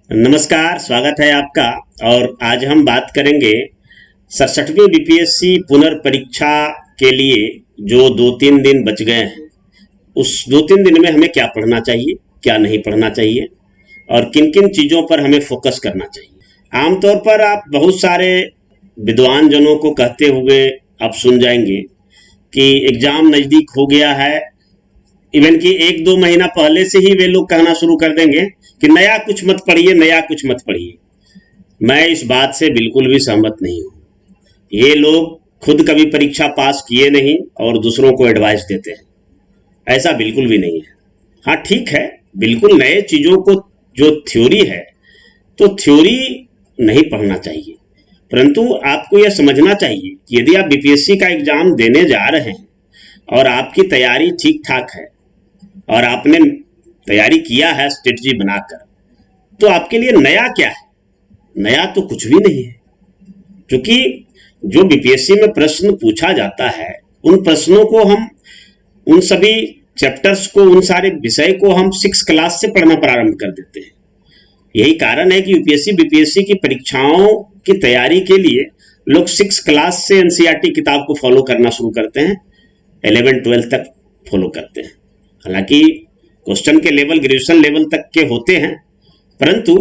नमस्कार, स्वागत है आपका। और आज हम बात करेंगे 67वीं बीपीएससी पुनर्परीक्षा के लिए जो 2-3 दिन बच गए हैं, उस 2-3 दिन में हमें क्या पढ़ना चाहिए, क्या नहीं पढ़ना चाहिए और किन किन चीज़ों पर हमें फोकस करना चाहिए। आमतौर पर आप बहुत सारे विद्वान जनों को कहते हुए आप सुन जाएंगे कि एग्ज़ाम नज़दीक हो गया है। इवन कि 1-2 महीना पहले से ही वे लोग कहना शुरू कर देंगे कि नया कुछ मत पढ़िए, नया कुछ मत पढ़िए। मैं इस बात से बिल्कुल भी सहमत नहीं हूँ। ये लोग खुद कभी परीक्षा पास किए नहीं और दूसरों को एडवाइस देते हैं, ऐसा बिल्कुल भी नहीं है। हाँ ठीक है, बिल्कुल नए चीज़ों को जो थ्योरी है तो थ्योरी नहीं पढ़ना चाहिए, परंतु आपको यह समझना चाहिए कि यदि आप बीपीएससी का एग्ज़ाम देने जा रहे हैं और आपकी तैयारी ठीक ठाक है और आपने तैयारी किया है स्ट्रेटजी बनाकर, तो आपके लिए नया क्या है? नया तो कुछ भी नहीं है, क्योंकि जो बीपीएससी में प्रश्न पूछा जाता है उन प्रश्नों को हम, उन सभी चैप्टर्स को, उन सारे विषय को हम 6 क्लास से पढ़ना प्रारंभ कर देते हैं। यही कारण है कि यूपीएससी बीपीएससी की परीक्षाओं की तैयारी के लिए लोग 6 क्लास से एनसीईआरटी किताब को फॉलो करना शुरू करते हैं, 11-12 तक फॉलो करते हैं। हालांकि क्वेश्चन के लेवल ग्रेजुएशन लेवल तक के होते हैं, परंतु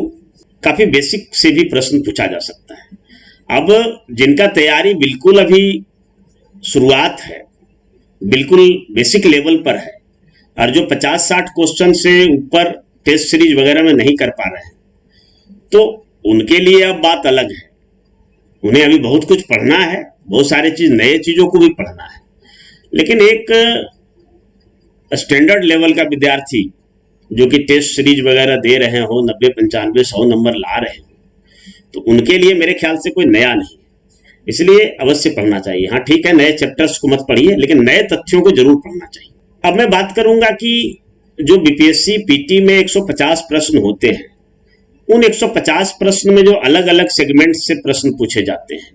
काफ़ी बेसिक से भी प्रश्न पूछा जा सकता है। अब जिनका तैयारी बिल्कुल अभी शुरुआत है, बिल्कुल बेसिक लेवल पर है और जो 50-60 क्वेश्चन से ऊपर टेस्ट सीरीज वगैरह में नहीं कर पा रहे हैं, तो उनके लिए अब बात अलग है। उन्हें अभी बहुत कुछ पढ़ना है, बहुत सारी नए चीज़ों को भी पढ़ना है। लेकिन एक स्टैंडर्ड लेवल का विद्यार्थी जो कि टेस्ट सीरीज वगैरह दे रहे हो, 90, 95, 100 नंबर ला रहे हो, तो उनके लिए मेरे ख्याल से कोई नया नहीं है, इसलिए अवश्य पढ़ना चाहिए। हाँ ठीक है, नए चैप्टर्स को मत पढ़िए, लेकिन नए तथ्यों को जरूर पढ़ना चाहिए। अब मैं बात करूंगा कि जो बीपीएससी पीटी में 150 प्रश्न होते हैं, उन 150 प्रश्न में जो अलग अलग सेगमेंट से प्रश्न पूछे जाते हैं,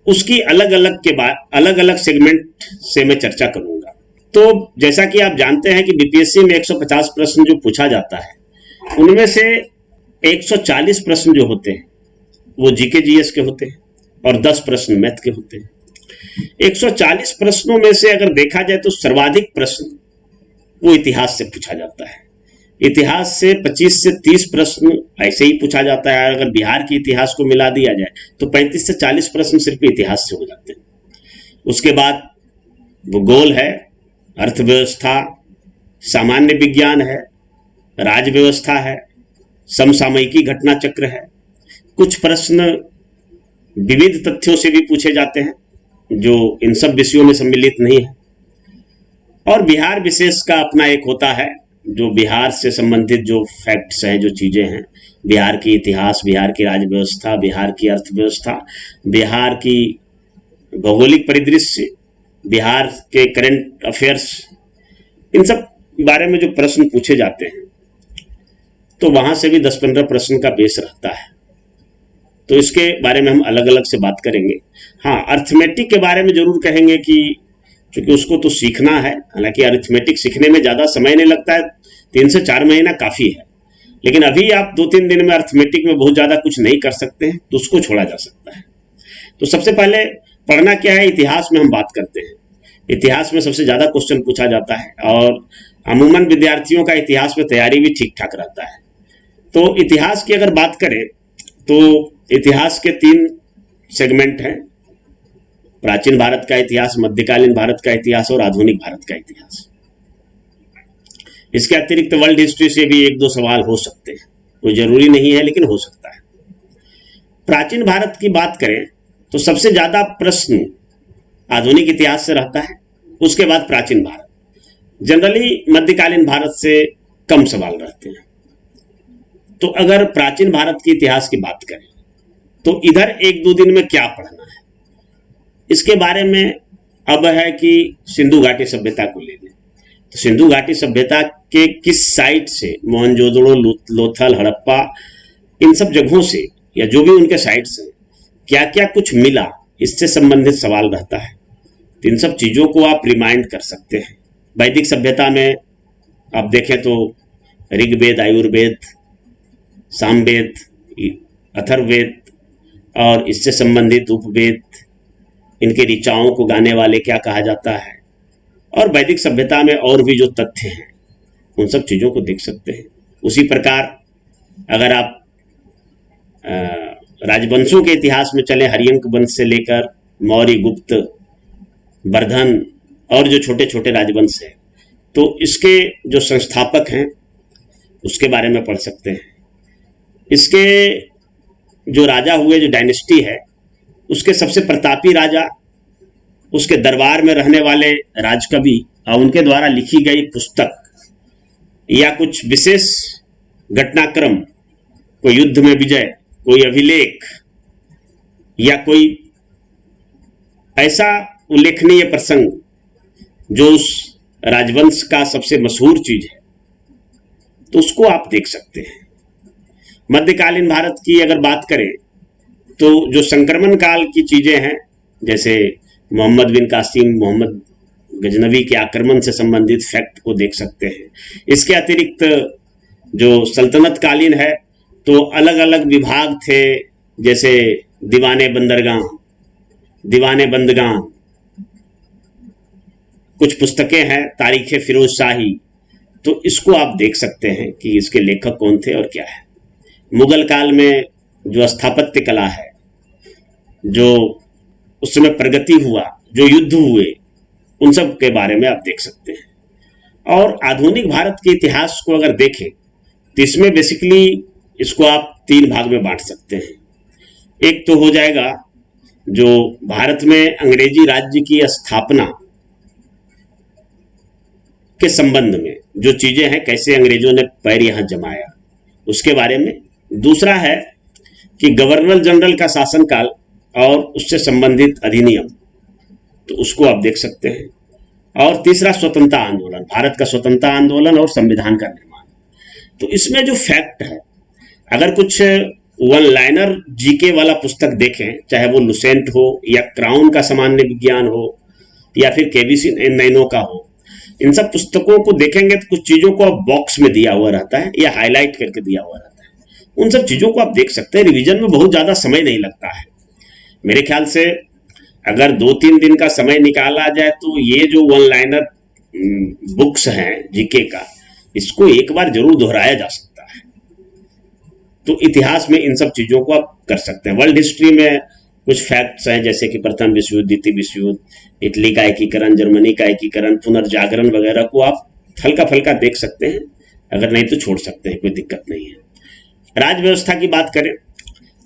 उसकी अलग अलग के बाद अलग अलग सेगमेंट से मैं चर्चा करूंगा। तो जैसा कि आप जानते हैं कि बीपीएससी में 150 प्रश्न जो पूछा जाता है, उनमें से 140 प्रश्न जो होते हैं वो जीके जीएस के होते हैं और 10 प्रश्न मैथ के होते हैं। 140 प्रश्नों में से अगर देखा जाए तो सर्वाधिक प्रश्न वो इतिहास से पूछा जाता है। इतिहास से 25 से 30 प्रश्न ऐसे ही पूछा जाता है। अगर बिहार के इतिहास को मिला दिया जाए तो 35 से 40 प्रश्न सिर्फ इतिहास से हो जाते हैं। उसके बाद भूगोल है, अर्थव्यवस्था, सामान्य विज्ञान है, राज्य व्यवस्था है, समसामयिकी घटना चक्र है। कुछ प्रश्न विविध तथ्यों से भी पूछे जाते हैं जो इन सब विषयों में सम्मिलित नहीं है। और बिहार विशेष का अपना एक होता है, जो बिहार से संबंधित जो फैक्ट्स हैं, जो चीज़ें हैं, बिहार की इतिहास, बिहार की राज्य व्यवस्था, बिहार की अर्थव्यवस्था, बिहार की भौगोलिक परिदृश्य, बिहार के करंट अफेयर्स, इन सब बारे में जो प्रश्न पूछे जाते हैं, तो वहाँ से भी 10-15 प्रश्न का बेस रहता है। तो इसके बारे में हम अलग अलग से बात करेंगे। हाँ, अर्थमेटिक के बारे में जरूर कहेंगे कि क्योंकि उसको तो सीखना है। हालांकि अरिथमेटिक सीखने में ज़्यादा समय नहीं लगता है, 3 से 4 महीना काफ़ी है। लेकिन अभी आप 2-3 दिन में अरिथमेटिक में बहुत ज़्यादा कुछ नहीं कर सकते हैं, तो उसको छोड़ा जा सकता है। तो सबसे पहले पढ़ना क्या है, इतिहास में हम बात करते हैं। इतिहास में सबसे ज़्यादा क्वेश्चन पूछा जाता है और अमूमन विद्यार्थियों का इतिहास में तैयारी भी ठीक ठाक रहता है। तो इतिहास की अगर बात करें तो इतिहास के 3 सेगमेंट हैं: प्राचीन भारत का इतिहास, मध्यकालीन भारत का इतिहास और आधुनिक भारत का इतिहास। इसके अतिरिक्त वर्ल्ड हिस्ट्री से भी 1-2 सवाल हो सकते हैं, कोई जरूरी नहीं है लेकिन हो सकता है। प्राचीन भारत की बात करें तो सबसे ज्यादा प्रश्न आधुनिक इतिहास से रहता है, उसके बाद प्राचीन भारत। जनरली मध्यकालीन भारत से कम सवाल रहते हैं। तो अगर प्राचीन भारत के इतिहास की बात करें तो इधर 1-2 दिन में क्या पढ़ना है, इसके बारे में अब है कि सिंधु घाटी सभ्यता को ले लें। तो सिंधु घाटी सभ्यता के किस साइट से, मोहनजोदड़ो, लोथल, हड़प्पा, इन सब जगहों से या जो भी उनके साइट्स हैं, क्या क्या कुछ मिला, इससे संबंधित सवाल रहता है। तो इन सब चीज़ों को आप रिमाइंड कर सकते हैं। वैदिक सभ्यता में आप देखें तो ऋग्वेद, आयुर्वेद, सामवेद, अथर्ववेद और इससे संबंधित उपवेद, इनके ऋचाओं को गाने वाले क्या कहा जाता है, और वैदिक सभ्यता में और भी जो तथ्य हैं उन सब चीज़ों को देख सकते हैं। उसी प्रकार अगर आप राजवंशों के इतिहास में चले, हरियंक वंश से लेकर मौर्य, गुप्त, वर्धन और जो छोटे छोटे राजवंश हैं, तो इसके जो संस्थापक हैं उसके बारे में पढ़ सकते हैं। इसके जो राजा हुए, जो डायनेस्टी है, उसके सबसे प्रतापी राजा, उसके दरबार में रहने वाले राजकवि और उनके द्वारा लिखी गई पुस्तक या कुछ विशेष घटनाक्रम, कोई युद्ध में विजय, कोई अभिलेख या कोई ऐसा उल्लेखनीय प्रसंग जो उस राजवंश का सबसे मशहूर चीज है, तो उसको आप देख सकते हैं। मध्यकालीन भारत की अगर बात करें तो जो संक्रमण काल की चीजें हैं, जैसे मोहम्मद बिन कासिम, मोहम्मद गजनवी के आक्रमण से संबंधित फैक्ट को देख सकते हैं। इसके अतिरिक्त जो सल्तनत कालीन है तो अलग अलग विभाग थे, जैसे दीवाने बंदरगाह, दीवाने बंदगाह, कुछ पुस्तकें हैं, तारीख फिरोज शाही, तो इसको आप देख सकते हैं कि इसके लेखक कौन थे और क्या है। मुगल काल में जो स्थापत्य कला है, जो उस समय प्रगति हुआ, जो युद्ध हुए, उन सब के बारे में आप देख सकते हैं। और आधुनिक भारत के इतिहास को अगर देखें तो इसमें बेसिकली इसको आप 3 भाग में बांट सकते हैं। एक तो हो जाएगा जो भारत में अंग्रेजी राज्य की स्थापना के संबंध में जो चीजें हैं, कैसे अंग्रेजों ने पैर यहां जमाया, उसके बारे में। दूसरा है कि गवर्नर जनरल का शासनकाल और उससे संबंधित अधिनियम, तो उसको आप देख सकते हैं। और तीसरा स्वतंत्रता आंदोलन, भारत का स्वतंत्रता आंदोलन और संविधान का निर्माण। तो इसमें जो फैक्ट है, अगर कुछ वन लाइनर जीके वाला पुस्तक देखें, चाहे वो लुसेंट हो या क्राउन का सामान्य विज्ञान हो या फिर केबीसी नैनो का हो, इन सब पुस्तकों को देखेंगे तो कुछ चीजों को बॉक्स में दिया हुआ रहता है या हाईलाइट करके दिया हुआ रहता है। उन सब चीजों को आप देख सकते हैं। रिवीजन में बहुत ज्यादा समय नहीं लगता है। मेरे ख्याल से अगर 2-3 दिन का समय निकाला जाए तो ये जो वन लाइनर बुक्स हैं जीके का, इसको एक बार जरूर दोहराया जा सकता है। तो इतिहास में इन सब चीजों को आप कर सकते हैं। वर्ल्ड हिस्ट्री में कुछ फैक्ट्स हैं, जैसे कि प्रथम विश्व युद्ध, द्वितीय विश्व युद्ध, इटली का एकीकरण, जर्मनी का एकीकरण, पुनर्जागरण वगैरह को आप हल्का फल्का देख सकते हैं। अगर नहीं तो छोड़ सकते हैं, कोई दिक्कत नहीं है। राज व्यवस्था की बात करें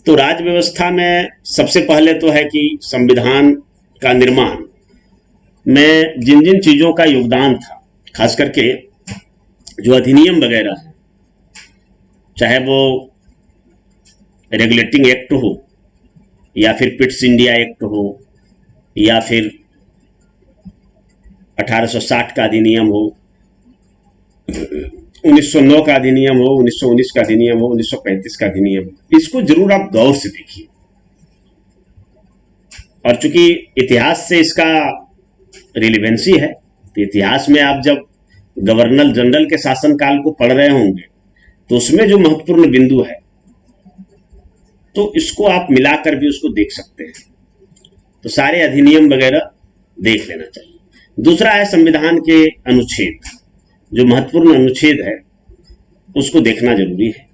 तो राज व्यवस्था में सबसे पहले तो है कि संविधान का निर्माण में जिन जिन चीजों का योगदान था, खास करके जो अधिनियम वगैरह है, चाहे वो रेगुलेटिंग एक्ट हो या फिर पिट्स इंडिया एक्ट हो या फिर 1860 का अधिनियम हो, 1909 का अधिनियम हो, 1919 का अधिनियम हो, 1935 का अधिनियम हो, इसको जरूर आप गौर से देखिए। और चूंकि इतिहास से इसका रिलेवेंसी है, तो इतिहास में आप जब गवर्नर जनरल के शासनकाल को पढ़ रहे होंगे तो उसमें जो महत्वपूर्ण बिंदु है, तो इसको आप मिलाकर भी उसको देख सकते हैं। तो सारे अधिनियम वगैरह देख लेना चाहिए। दूसरा है संविधान के अनुच्छेद, जो महत्वपूर्ण अनुच्छेद है उसको देखना जरूरी है।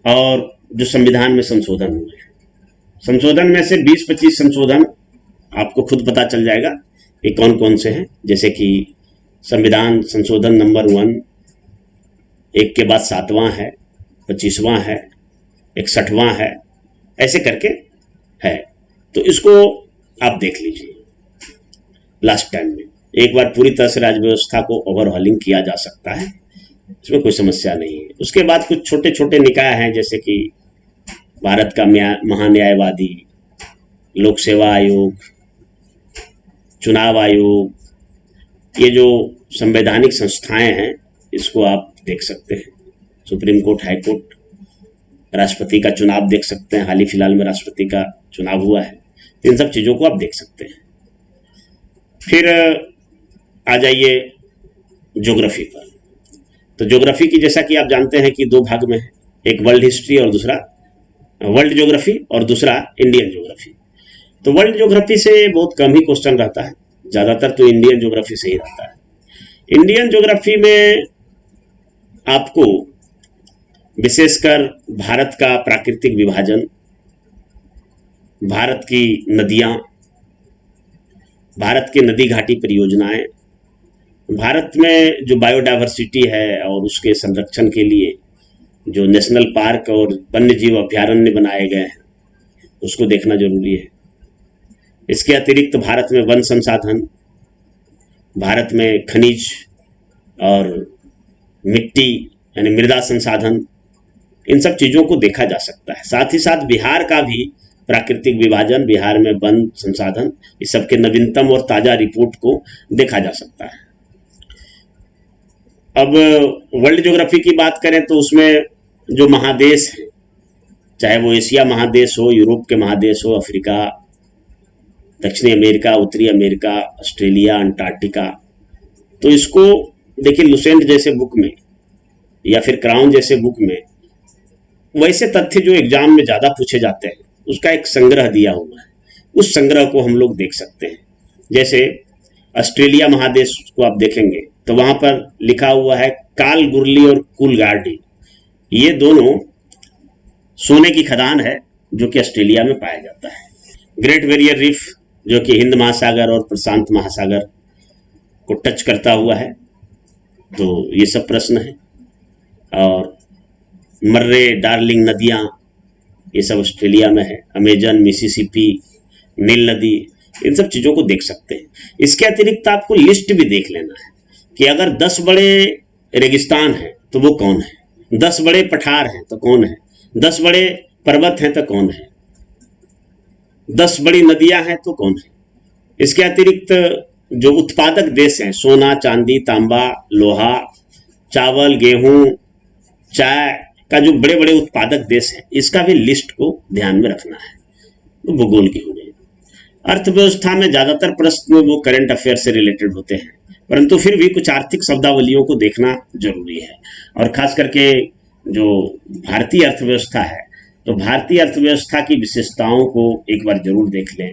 और जो संविधान में संशोधन हुए हैं, संशोधन में से 20-25 संशोधन आपको खुद पता चल जाएगा कि कौन कौन से हैं। जैसे कि संविधान संशोधन नंबर 1, एक के बाद 7वां है, 25वां है, 61वां है, ऐसे करके है। तो इसको आप देख लीजिए। लास्ट टाइम में एक बार पूरी तरह से राज्य व्यवस्था को ओवरहॉलिंग किया जा सकता है, इसमें कोई समस्या नहीं है। उसके बाद कुछ छोटे छोटे निकाय हैं, जैसे कि भारत का महान्यायवादी, लोक सेवा आयोग, चुनाव आयोग, ये जो संवैधानिक संस्थाएं हैं इसको आप देख सकते हैं। सुप्रीम कोर्ट, हाई कोर्ट, राष्ट्रपति का चुनाव देख सकते हैं। हाल ही फिलहाल में राष्ट्रपति का चुनाव हुआ है। इन सब चीज़ों को आप देख सकते हैं। फिर आ जाइए ज्योग्राफी पर। तो ज्योग्राफी की, जैसा कि आप जानते हैं कि 2 भाग में है। एक वर्ल्ड हिस्ट्री और दूसरा वर्ल्ड ज्योग्राफी और दूसरा इंडियन ज्योग्राफी। तो वर्ल्ड ज्योग्राफी से बहुत कम ही क्वेश्चन रहता है, ज़्यादातर तो इंडियन ज्योग्राफी से ही रहता है। इंडियन ज्योग्राफी में आपको विशेषकर भारत का प्राकृतिक विभाजन, भारत की नदियाँ, भारत की नदी घाटी परियोजनाएं, भारत में जो बायोडायवर्सिटी है और उसके संरक्षण के लिए जो नेशनल पार्क और वन्य जीव अभ्यारण्य बनाए गए हैं उसको देखना जरूरी है। इसके अतिरिक्त भारत में वन संसाधन, भारत में खनिज और मिट्टी यानी मृदा संसाधन, इन सब चीज़ों को देखा जा सकता है। साथ ही साथ बिहार का भी प्राकृतिक विभाजन, बिहार में वन संसाधन, इस सब के नवीनतम और ताज़ा रिपोर्ट को देखा जा सकता है। अब वर्ल्ड ज्योग्राफी की बात करें तो उसमें जो महादेश हैं, चाहे वो एशिया महादेश हो, यूरोप के महादेश हो, अफ्रीका, दक्षिणी अमेरिका, उत्तरी अमेरिका, ऑस्ट्रेलिया, अंटार्कटिका, तो इसको देखिए लुसेंट जैसे बुक में या फिर क्राउन जैसे बुक में वैसे तथ्य जो एग्जाम में ज़्यादा पूछे जाते हैं उसका एक संग्रह दिया हुआ है, उस संग्रह को हम लोग देख सकते हैं। जैसे ऑस्ट्रेलिया महादेश को आप देखेंगे तो वहाँ पर लिखा हुआ है कालगुरली और कूलगार्डी, ये दोनों सोने की खदान है जो कि ऑस्ट्रेलिया में पाया जाता है। ग्रेट बैरियर रीफ जो कि हिंद महासागर और प्रशांत महासागर को टच करता हुआ है, तो ये सब प्रश्न है। और मर्रे, डार्लिंग नदियाँ, ये सब ऑस्ट्रेलिया में है। अमेजन, मिसिसिपी, नील नदी, इन सब चीज़ों को देख सकते हैं। इसके अतिरिक्त आपको लिस्ट भी देख लेना है कि अगर 10 बड़े रेगिस्तान हैं तो वो कौन है, 10 बड़े पठार हैं तो कौन है, 10 बड़े पर्वत हैं तो कौन है, 10 बड़ी नदियां हैं तो कौन है। इसके अतिरिक्त जो उत्पादक देश हैं, सोना, चांदी, तांबा, लोहा, चावल, गेहूं, चाय का जो बड़े बड़े उत्पादक देश हैं, इसका भी लिस्ट को ध्यान में रखना है। तो भूगोल की हो गई। अर्थव्यवस्था में ज़्यादातर प्रश्न वो करंट अफेयर से रिलेटेड होते हैं, परंतु फिर भी कुछ आर्थिक शब्दावलियों को देखना जरूरी है। और खास करके जो भारतीय अर्थव्यवस्था है, तो भारतीय अर्थव्यवस्था की विशेषताओं को एक बार जरूर देख लें।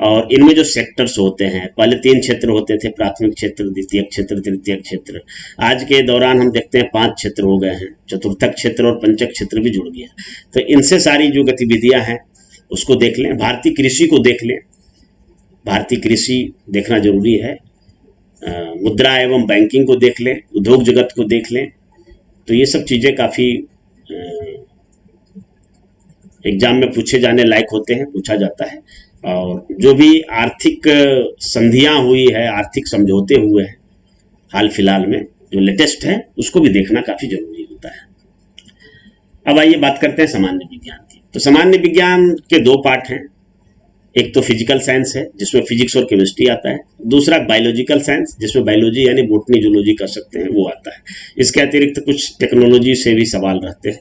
और इनमें जो सेक्टर्स होते हैं, पहले 3 क्षेत्र होते थे, प्राथमिक क्षेत्र, द्वितीयक क्षेत्र, तृतीयक क्षेत्र। आज के दौरान हम देखते हैं 5 क्षेत्र हो गए हैं, चतुर्थक क्षेत्र और पंचक क्षेत्र भी जुड़ गया। तो इनसे सारी जो गतिविधियां हैं उसको देख लें। भारतीय कृषि को देख लें, भारतीय कृषि देखना जरूरी है। मुद्रा एवं बैंकिंग को देख लें, उद्योग जगत को देख लें। तो ये सब चीज़ें काफ़ी एग्जाम में पूछे जाने लायक होते हैं, पूछा जाता है। और जो भी आर्थिक संधियां हुई है, आर्थिक समझौते हुए हैं हाल फिलहाल में, जो लेटेस्ट है, उसको भी देखना काफ़ी जरूरी होता है। अब आइए बात करते हैं सामान्य विज्ञान की। तो सामान्य विज्ञान के 2 पार्ट हैं। एक तो फिजिकल साइंस है जिसमें फिजिक्स और केमिस्ट्री आता है, दूसरा बायोलॉजिकल साइंस जिसमें बायोलॉजी यानी बोटनी, जूलॉजी कर सकते हैं, वो आता है। इसके अतिरिक्त कुछ टेक्नोलॉजी से भी सवाल रहते हैं,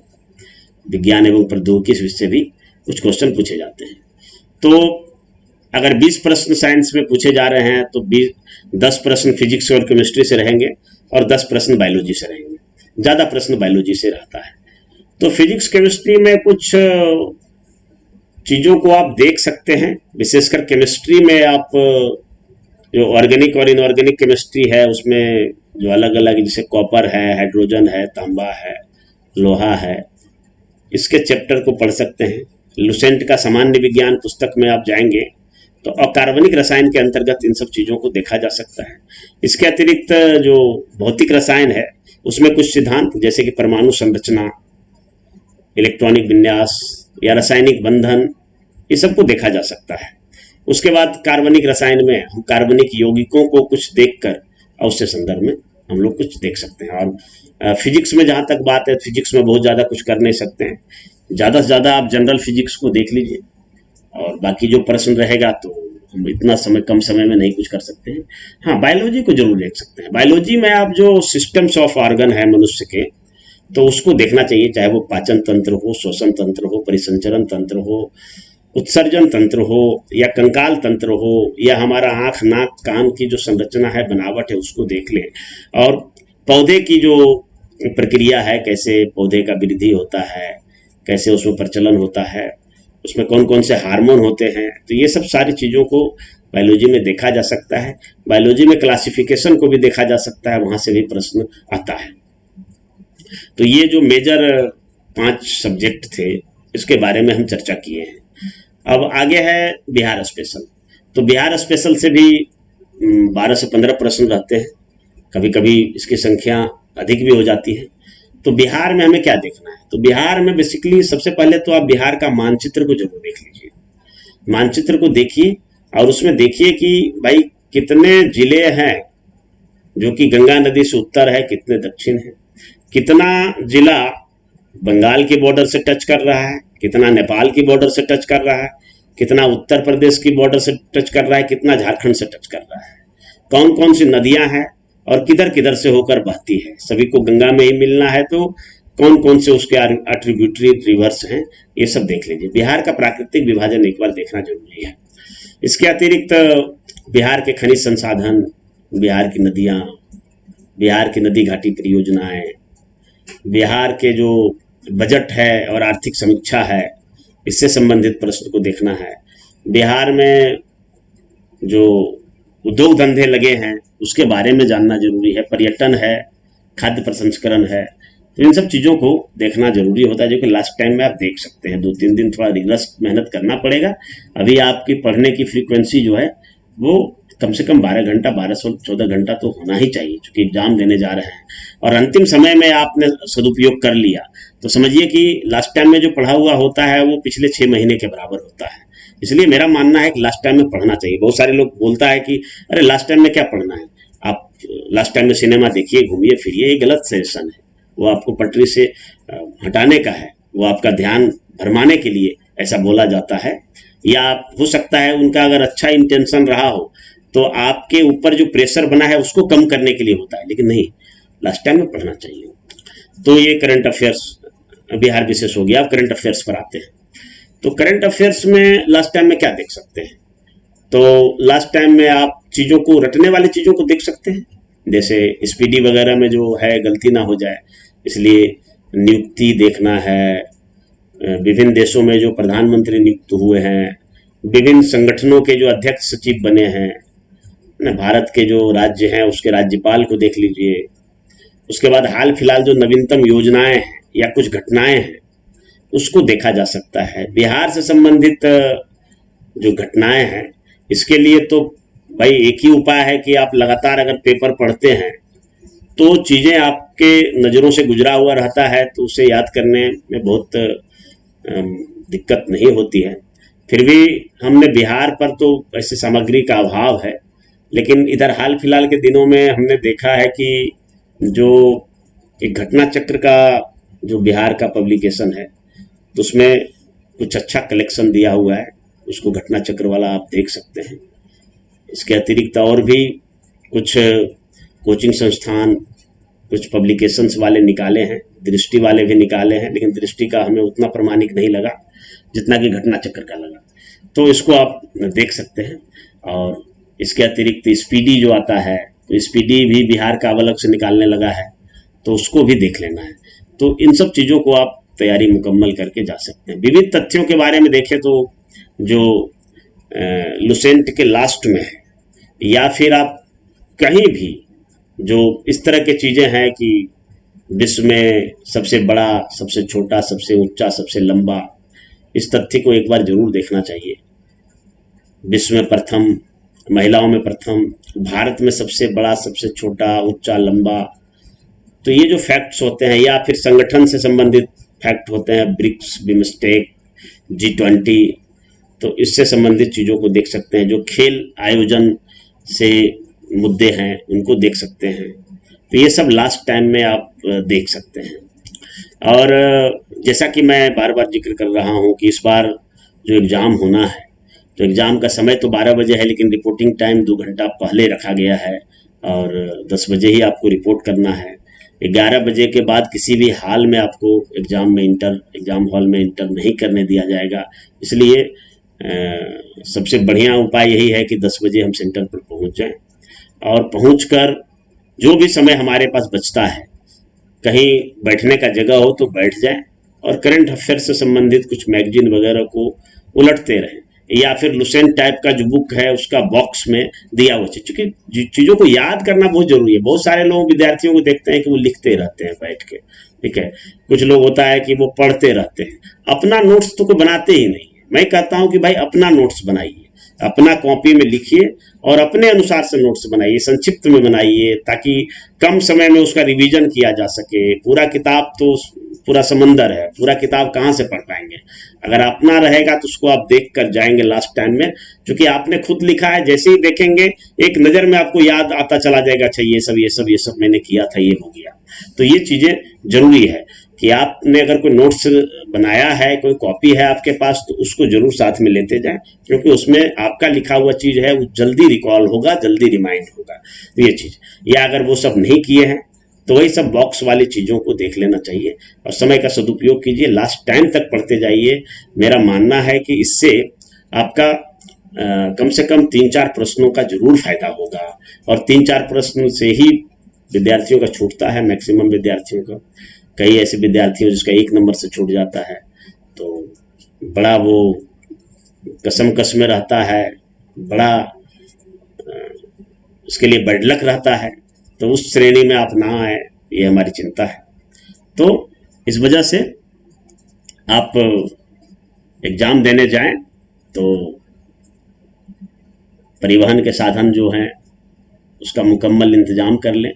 विज्ञान एवं प्रौद्योगिकी से भी कुछ क्वेश्चन पूछे जाते हैं। तो अगर 20 प्रश्न साइंस में पूछे जा रहे हैं तो 10 प्रश्न फिजिक्स और केमिस्ट्री से रहेंगे और 10 प्रश्न बायोलॉजी से रहेंगे। ज़्यादा प्रश्न बायोलॉजी से रहता है। तो फिजिक्स केमिस्ट्री में कुछ चीज़ों को आप देख सकते हैं। विशेषकर केमिस्ट्री में आप जो ऑर्गेनिक और इनऑर्गेनिक केमिस्ट्री है उसमें जो अलग अलग, जैसे कॉपर है, हाइड्रोजन है, तांबा है, लोहा है, इसके चैप्टर को पढ़ सकते हैं। लुसेंट का सामान्य विज्ञान पुस्तक में आप जाएंगे तो अकार्बनिक रसायन के अंतर्गत इन सब चीज़ों को देखा जा सकता है। इसके अतिरिक्त जो भौतिक रसायन है उसमें कुछ सिद्धांत जैसे कि परमाणु संरचना, इलेक्ट्रॉनिक विन्यास या रासायनिक बंधन, ये सबको देखा जा सकता है। उसके बाद कार्बनिक रसायन में हम कार्बनिक यौगिकों को कुछ देखकर और उससे संदर्भ में हम लोग कुछ देख सकते हैं। और फिजिक्स में जहाँ तक बात है, फिजिक्स में बहुत ज़्यादा कुछ कर नहीं सकते हैं। ज़्यादा से ज़्यादा आप जनरल फिजिक्स को देख लीजिए और बाकी जो प्रश्न रहेगा तो हम इतना समय, कम समय में नहीं कुछ कर सकते हैं। हाँ, बायोलॉजी को जरूर देख सकते हैं। बायोलॉजी में आप जो सिस्टम्स ऑफ ऑर्गन है मनुष्य के, तो उसको देखना चाहिए, चाहे वो पाचन तंत्र हो, श्वसन तंत्र हो, परिसंचरण तंत्र हो, उत्सर्जन तंत्र हो या कंकाल तंत्र हो या हमारा आँख, नाक, कान की जो संरचना है, बनावट है, उसको देख लें। और पौधे की जो प्रक्रिया है, कैसे पौधे का वृद्धि होता है, कैसे उसमें प्रचलन होता है, उसमें कौन कौन से हार्मोन होते हैं, तो ये सब सारी चीज़ों को बायोलॉजी में देखा जा सकता है। बायोलॉजी में क्लासिफिकेशन को भी देखा जा सकता है, वहाँ से भी प्रश्न आता है। तो ये जो मेजर 5 सब्जेक्ट थे, इसके बारे में हम चर्चा किए हैं। अब आगे है बिहार स्पेशल। तो बिहार स्पेशल से भी 12 से 15 प्रश्न रहते हैं, कभी कभी इसकी संख्या अधिक भी हो जाती है। तो बिहार में हमें क्या देखना है? तो बिहार में बेसिकली सबसे पहले तो आप बिहार का मानचित्र को जरूर देख लीजिए। मानचित्र को देखिए और उसमें देखिए कि भाई कितने जिले हैं जो कि गंगा नदी से उत्तर है, कितने दक्षिण है, कितना जिला बंगाल की बॉर्डर से टच कर रहा है, कितना नेपाल की बॉर्डर से टच कर रहा है, कितना उत्तर प्रदेश की बॉर्डर से टच कर रहा है, कितना झारखंड से टच कर रहा है, कौन कौन सी नदियां हैं और किधर किधर से होकर बहती है। सभी को गंगा में ही मिलना है तो कौन कौन से उसके एट्रीब्यूटरी रिवर्स हैं, ये सब देख लीजिए। बिहार का प्राकृतिक विभाजन एक बार देखना जरूरी है। इसके अतिरिक्त बिहार के खनिज संसाधन, बिहार की नदियाँ, बिहार की नदी घाटी परियोजनाएं, बिहार के जो बजट है और आर्थिक समीक्षा है, इससे संबंधित प्रश्न को देखना है। बिहार में जो उद्योग धंधे लगे हैं उसके बारे में जानना जरूरी है। पर्यटन है, खाद्य प्रसंस्करण है, तो इन सब चीज़ों को देखना जरूरी होता है, जो कि लास्ट टाइम में आप देख सकते हैं। 2-3 दिन थोड़ा रिग्रेस मेहनत करना पड़ेगा। अभी आपकी पढ़ने की फ्रीक्वेंसी जो है वो कम से कम 12 घंटा, 12 से 14 घंटा तो होना ही चाहिए, क्योंकि एग्जाम देने जा रहे हैं और अंतिम समय में आपने सदुपयोग कर लिया तो समझिए कि लास्ट टाइम में जो पढ़ा हुआ होता है वो पिछले 6 महीने के बराबर होता है। इसलिए मेरा मानना है कि लास्ट टाइम में पढ़ना चाहिए। बहुत सारे लोग बोलता है कि अरे लास्ट टाइम में क्या पढ़ना है, आप लास्ट टाइम में सिनेमा देखिए, घूमिए फिरिए, ये गलत सजेशन है। वो आपको पटरी से हटाने का है, वो आपका ध्यान भरमाने के लिए ऐसा बोला जाता है। या हो सकता है उनका अगर अच्छा इंटेंशन रहा हो तो आपके ऊपर जो प्रेशर बना है उसको कम करने के लिए होता है, लेकिन नहीं, लास्ट टाइम में पढ़ना चाहिए। तो ये करंट अफेयर्स बिहार विशेष हो गया। अब करंट अफेयर्स पर आते हैं। तो करंट अफेयर्स में लास्ट टाइम में क्या देख सकते हैं? तो लास्ट टाइम में आप चीज़ों को, रटने वाली चीज़ों को देख सकते हैं, जैसे स्पीडी वगैरह में जो है गलती ना हो जाए, इसलिए नियुक्ति देखना है। विभिन्न देशों में जो प्रधानमंत्री नियुक्त हुए हैं, विभिन्न संगठनों के जो अध्यक्ष सचिव बने हैं, भारत के जो राज्य हैं उसके राज्यपाल को देख लीजिए। उसके बाद हाल फिलहाल जो नवीनतम योजनाएं हैं या कुछ घटनाएं हैं उसको देखा जा सकता है। बिहार से संबंधित जो घटनाएं हैं, इसके लिए तो भाई एक ही उपाय है कि आप लगातार अगर पेपर पढ़ते हैं तो चीज़ें आपके नज़रों से गुजरा हुआ रहता है, तो उसे याद करने में बहुत दिक्कत नहीं होती है। फिर भी हमने बिहार पर तो ऐसे सामग्री का अभाव है, लेकिन इधर हाल फिलहाल के दिनों में हमने देखा है कि जो एक घटना चक्र का जो बिहार का पब्लिकेशन है, तो उसमें कुछ अच्छा कलेक्शन दिया हुआ है, उसको घटना चक्र वाला आप देख सकते हैं। इसके अतिरिक्त और भी कुछ कोचिंग संस्थान, कुछ पब्लिकेशंस वाले निकाले हैं, दृष्टि वाले भी निकाले हैं, लेकिन दृष्टि का हमें उतना प्रामाणिक नहीं लगा जितना कि घटना चक्र का लगा, तो इसको आप देख सकते हैं। और इसके अतिरिक्त स्पीडी जो आता है, तो स्पीडी भी बिहार का अलग से निकालने लगा है, तो उसको भी देख लेना है। तो इन सब चीज़ों को आप तैयारी मुकम्मल करके जा सकते हैं। विविध तथ्यों के बारे में देखें तो जो लुसेंट के लास्ट में है, या फिर आप कहीं भी जो इस तरह के चीज़ें हैं कि विश्व में सबसे बड़ा, सबसे छोटा, सबसे ऊंचा, सबसे लंबा, इस तथ्य को एक बार जरूर देखना चाहिए। विश्व में प्रथम, महिलाओं में प्रथम, भारत में सबसे बड़ा, सबसे छोटा, ऊंचा, लंबा, तो ये जो फैक्ट्स होते हैं, या फिर संगठन से संबंधित फैक्ट होते हैं, ब्रिक्स, बिमस्टेक, G20, तो इससे संबंधित चीज़ों को देख सकते हैं। जो खेल आयोजन से मुद्दे हैं उनको देख सकते हैं। तो ये सब लास्ट टाइम में आप देख सकते हैं। और जैसा कि मैं बार बार जिक्र कर रहा हूँ कि इस बार जो एग्ज़ाम होना है, तो एग्ज़ाम का समय तो 12 बजे है, लेकिन रिपोर्टिंग टाइम 2 घंटा पहले रखा गया है और 10 बजे ही आपको रिपोर्ट करना है। 11 बजे के बाद किसी भी हाल में आपको एग्ज़ाम हॉल में इंटर नहीं करने दिया जाएगा। इसलिए सबसे बढ़िया उपाय यही है कि 10 बजे हम सेंटर पर पहुंच जाएं, और पहुंचकर जो भी समय हमारे पास बचता है कहीं बैठने का जगह हो तो बैठ जाएं और करंट अफेयर से संबंधित कुछ मैगजीन वगैरह को उलटते रहें, या फिर लुसेंट टाइप का जो बुक है उसका बॉक्स में दिया हुआ चाहिए, क्योंकि चीज़ों को याद करना बहुत जरूरी है। बहुत सारे लोग विद्यार्थियों को देखते हैं कि वो लिखते रहते हैं बैठ के, ठीक है। कुछ लोग होता है कि वो पढ़ते रहते हैं, अपना नोट्स तो कोई बनाते ही नहीं है। मैं कहता हूं कि भाई अपना नोट्स बनाइए, अपना कॉपी में लिखिए और अपने अनुसार से नोट्स बनाइए, संक्षिप्त में बनाइए, ताकि कम समय में उसका रिवीजन किया जा सके। पूरा किताब तो पूरा समंदर है, पूरा किताब कहाँ से पढ़ पाएंगे। अगर अपना रहेगा तो उसको आप देख कर जाएंगे लास्ट टाइम में, क्योंकि आपने खुद लिखा है, जैसे ही देखेंगे एक नज़र में आपको याद आता चला जाएगा, अच्छा ये सब मैंने किया था, ये हो गया। तो ये चीज़ें जरूरी है कि आपने अगर कोई नोट्स बनाया है, कोई कॉपी है आपके पास, तो उसको जरूर साथ में लेते जाएं, क्योंकि उसमें आपका लिखा हुआ चीज़ है वो जल्दी रिकॉल होगा, जल्दी रिमाइंड होगा। ये चीज़, या अगर वो सब नहीं किए हैं तो वही सब बॉक्स वाली चीज़ों को देख लेना चाहिए और समय का सदुपयोग कीजिए, लास्ट टाइम तक पढ़ते जाइए। मेरा मानना है कि इससे आपका कम से कम 3-4 प्रश्नों का जरूर फायदा होगा, और 3-4 प्रश्न से ही विद्यार्थियों का छूटता है, मैक्सिमम विद्यार्थियों का। कई ऐसे विद्यार्थी हो जिसका 1 नंबर से छूट जाता है, तो बड़ा वो कसमकस में रहता है, बड़ा उसके लिए बैड लक रहता है। तो उस श्रेणी में आप ना आए, ये हमारी चिंता है। तो इस वजह से आप एग्ज़ाम देने जाएं तो परिवहन के साधन जो हैं उसका मुकम्मल इंतज़ाम कर लें,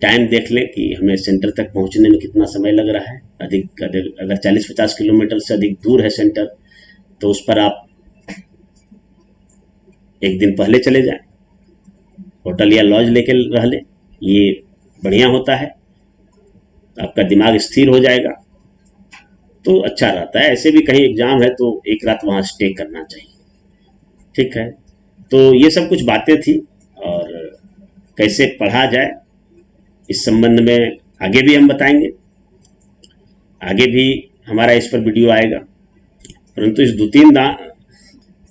टाइम देख लें कि हमें सेंटर तक पहुंचने में कितना समय लग रहा है। अगर 40-50 किलोमीटर से अधिक दूर है सेंटर, तो उस पर आप एक दिन पहले चले जाएं, होटल या लॉज लेके रह लें, ये बढ़िया होता है, आपका दिमाग स्थिर हो जाएगा तो अच्छा रहता है। ऐसे भी कहीं एग्ज़ाम है तो एक रात वहाँ स्टे करना चाहिए, ठीक है। तो ये सब कुछ बातें थी, और कैसे पढ़ा जाए इस संबंध में आगे भी हम बताएंगे, आगे भी हमारा इस पर वीडियो आएगा।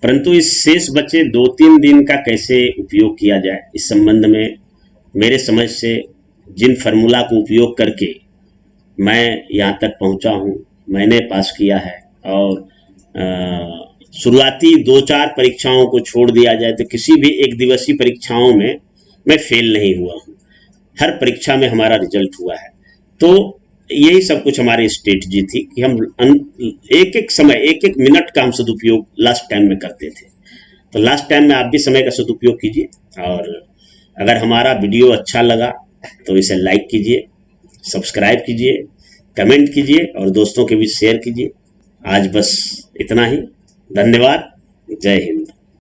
परंतु इस शेष बचे 2-3 दिन का कैसे उपयोग किया जाए, इस संबंध में मेरे समझ से जिन फार्मूला को उपयोग करके मैं यहाँ तक पहुँचा हूँ, मैंने पास किया है, और शुरुआती 2-4 परीक्षाओं को छोड़ दिया जाए तो किसी भी एक दिवसीय परीक्षाओं में मैं फेल नहीं हुआ हूँ, हर परीक्षा में हमारा रिजल्ट हुआ है। तो यही सब कुछ हमारी स्ट्रेटजी थी कि हम एक एक समय, एक एक मिनट का हम सदुपयोग लास्ट टाइम में करते थे। तो लास्ट टाइम में आप भी समय का सदुपयोग कीजिए, और अगर हमारा वीडियो अच्छा लगा तो इसे लाइक कीजिए, सब्सक्राइब कीजिए, कमेंट कीजिए और दोस्तों के बीच शेयर कीजिए। आज बस इतना ही। धन्यवाद। जय हिंद।